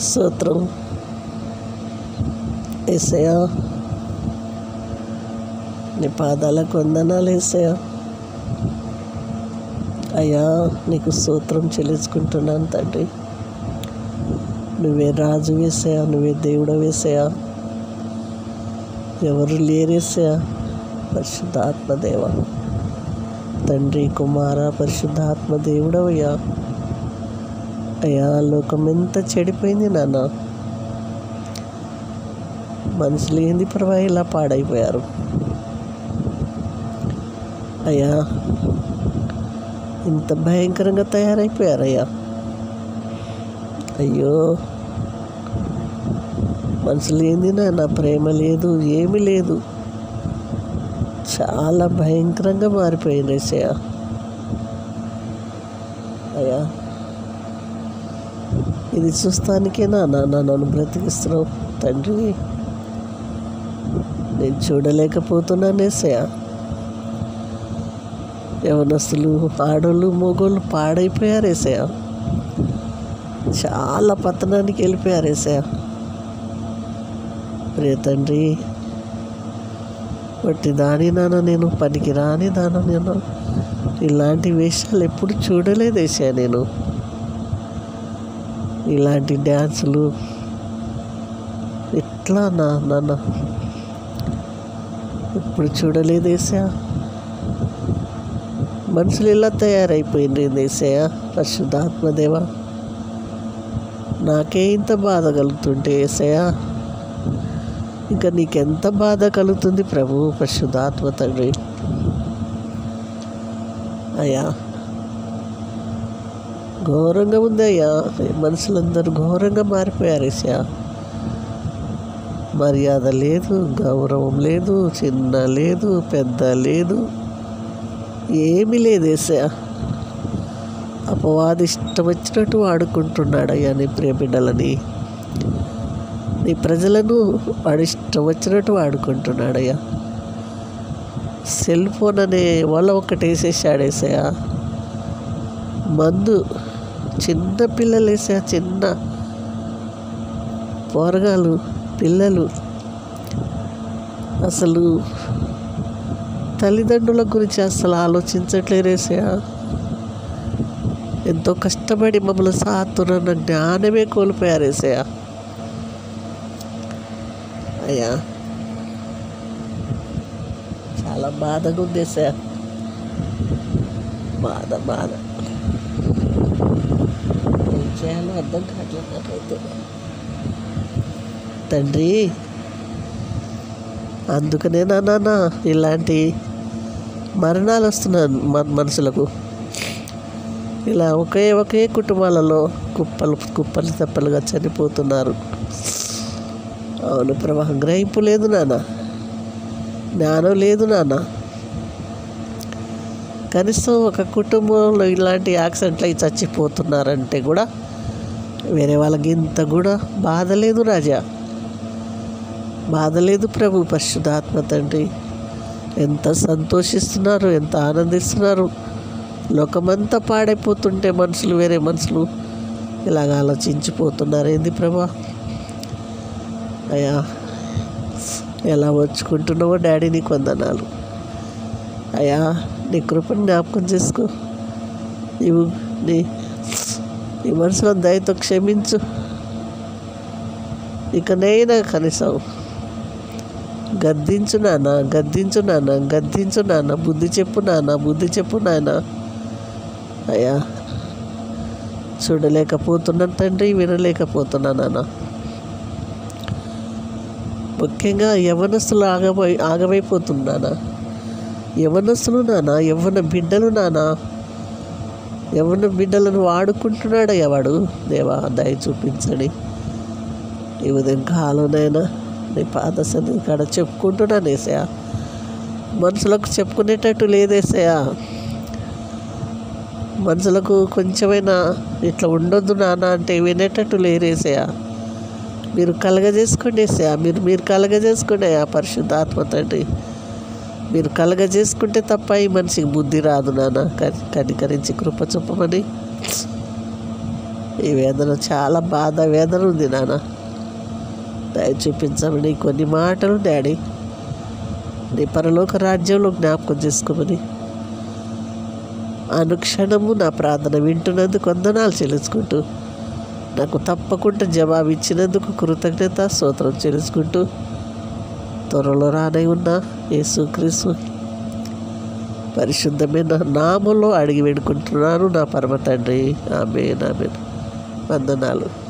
స్తోత్రం యేసయ్యా, నీ పాదాలకు వందనాలు యేసయ్యా. అయ్యా, నీకు స్తోత్రం చెల్లించుకుంటున్నాను తండ్రి. నువ్వే రాజు యేసయ్యా, నువ్వే దేవుడు యేసయ్యా, ఎవరు లేరేసయ్యా. పరిశుద్ధాత్మదేవ, తండ్రి కుమార పరిశుద్ధాత్మ దేవుడవయ్యా. అయ్యా, లోకం ఎంత చెడిపోయింది నాన్న. మనుషులు ఏంది పర్వాయి ఇలా పాడైపోయారు. అయ్యా, ఇంత భయంకరంగా తయారైపోయారయ్యా. అయ్యో, మనుషులు ఏంది నాన్న, ప్రేమ లేదు, ఏమీ లేదు. చాలా భయంకరంగా మారిపోయింది యేసయ్యా. అయ్యా, ఇది చూస్తానికే నన్ను బ్రతికిస్తున్నావు తండ్రి. నేను చూడలేకపోతున్నాను యేసయ్యా. యవనస్తులు, ఆడోళ్ళు, మగోళ్ళు పాడైపోయారు యేసయ్యా. చాలా పతనానికి వెళ్ళిపోయారు యేసయ్యా. ప్రియ తండ్రి, బట్టి దాని నాన్న నేను, పనికి రాని దాన నేను, ఇలాంటి వేషాలు ఎప్పుడు చూడలేదు యేసయ్యా. నేను ఇలాంటి డ్యాన్సులు ఎట్లా నాన్న ఎప్పుడు చూడలేదు యేసయ్యా. మనుషులు ఇలా తయారైపోయింది యేసయ్యా. పరిశుద్ధాత్మదేవ, నాకే ఇంత బాధ కలుగుతుంటే యేసయ్యా, ఇంకా నీకెంత బాధ కలుగుతుంది ప్రభు. పరిశుద్ధాత్మ తండ్రి, అయ్యా ఘోరంగా ఉంది అయ్యా. మనుషులందరూ ఘోరంగా మారిపోయారు యేసయ్యా. మర్యాద లేదు, గౌరవం లేదు, చిన్న లేదు, పెద్ద లేదు, ఏమీ లేదు యేసయ్యా. అపవాది ఇష్టం వచ్చినట్టు వాడుకుంటున్నాడయ్యా నీ ప్రియ బిడ్డలని, నీ ప్రజలను వాడు ఇష్టం వచ్చినట్టు వాడుకుంటున్నాడయ్యా. సెల్ ఫోన్ అనే వల్ల ఒకటి వేసేసాడు యేసయ్యా. మందు చిన్న పిల్లలు యేసయ్యా, చిన్న పోరగాళ్ళు పిల్లలు అసలు తల్లిదండ్రుల గురించి అసలు ఆలోచించట్లేరు యేసయ్యా. ఎంతో కష్టపడి మమ్మల్ని సాతున్న జ్ఞానమే కోల్పోయారు యేసయ్యా. అయ్యా, చాలా బాధగా ఉంది యేసయ్యా. బాధ ఏం చేయాలో అర్థం కావట్లేదు నాకైతే తండ్రి. అందుకనే నాన్న ఇలాంటి మరణాలు వస్తున్నాయి మనుషులకు. ఇలా ఒకే కుటుంబాలలో కుప్పలు తెప్పలుగా చనిపోతున్నారు. అవును ప్రభా, గ్రహింపు లేదు నాన్న, జ్ఞానం లేదు నాన్న. కనీసం ఒక కుటుంబంలో ఇలాంటి యాక్సిడెంట్లు అయి చచ్చిపోతున్నారంటే కూడా వేరే వాళ్ళకి ఇంత కూడా బాధ లేదు రాజా, బాధ లేదు ప్రభు. పరిశుద్ధాత్మ తండ్రి, ఎంత సంతోషిస్తున్నారు, ఎంత ఆనందిస్తున్నారు. లోకమంతా పాడైపోతుంటే మనుషులు, వేరే మనుషులు ఇలాగ ఆలోచించిపోతున్నారు ఏంది ప్రభా. అయ్యా, ఎలా వచ్చుకుంటున్నావో డాడీ, నీకు వందనాలు అయ్యా. నీ కృపను జ్ఞాపకం చేసుకో. నీ మనసులో దయతో క్షమించు. ఇకనైనా కనీసం గద్దించు నాన్న, బుద్ధి చెప్పు నాన్న. అయ్యా, చూడలేకపోతున్నాను తండ్రి, వినలేకపోతున్నాను నాన్న. ముఖ్యంగా యవ్వనస్తులు ఆగమైపోతున్నానా. యవ్వనస్తులు నాన్న, యవ్వన బిడ్డలను వాడుకుంటున్నాడయ్యా వాడు. దేవా, దయ చూపించండి. ఈ ఉదయం కాలంనైనా నీ పాద సన్నిధి కాడ చెప్పుకుంటున్నాను యేసయ్యా. మనుషులకు చెప్పుకునేటట్టు లేదేసయ్యా. మనుషులకు కొంచెమైనా ఇట్లా ఉండొద్దు నాన్న అంటే వినేటట్టు లేరేసయ్యా. మీరు కలగజేసుకోండి యేసయ్యా, మీరు కలగజేసుకోండి అయ్యా. పరిశుద్ధాత్మ తండ్రి, మీరు కలగజేసుకుంటే తప్ప ఈ మనిషికి బుద్ధి రాదు నాన్న. కనికరించి కృప చూపమని ఈ వేదన చాలా బాధ వేదన ఉంది నాన్న. దయ చూపించమని కొన్ని మాటలు డాడీ నీ పరలోక రాజ్యంలో జ్ఞాపకం చేసుకోమని అనుక్షణము నా ప్రార్థన వింటున్నందుకు వందనాలు చెల్లించుకుంటూ నాకు తప్పకుండా జవాబు ఇచ్చినందుకు కృతజ్ఞత స్తోత్రం చెల్లించుకుంటూ త్వరలో రానై ఉన్న యేసుక్రీస్తు పరిశుద్ధమైన నామంలో అడిగి వేడుకుంటున్నాను నా పరమ తండ్రి. ఆమేన్ ఆమేన్. వందనాలు.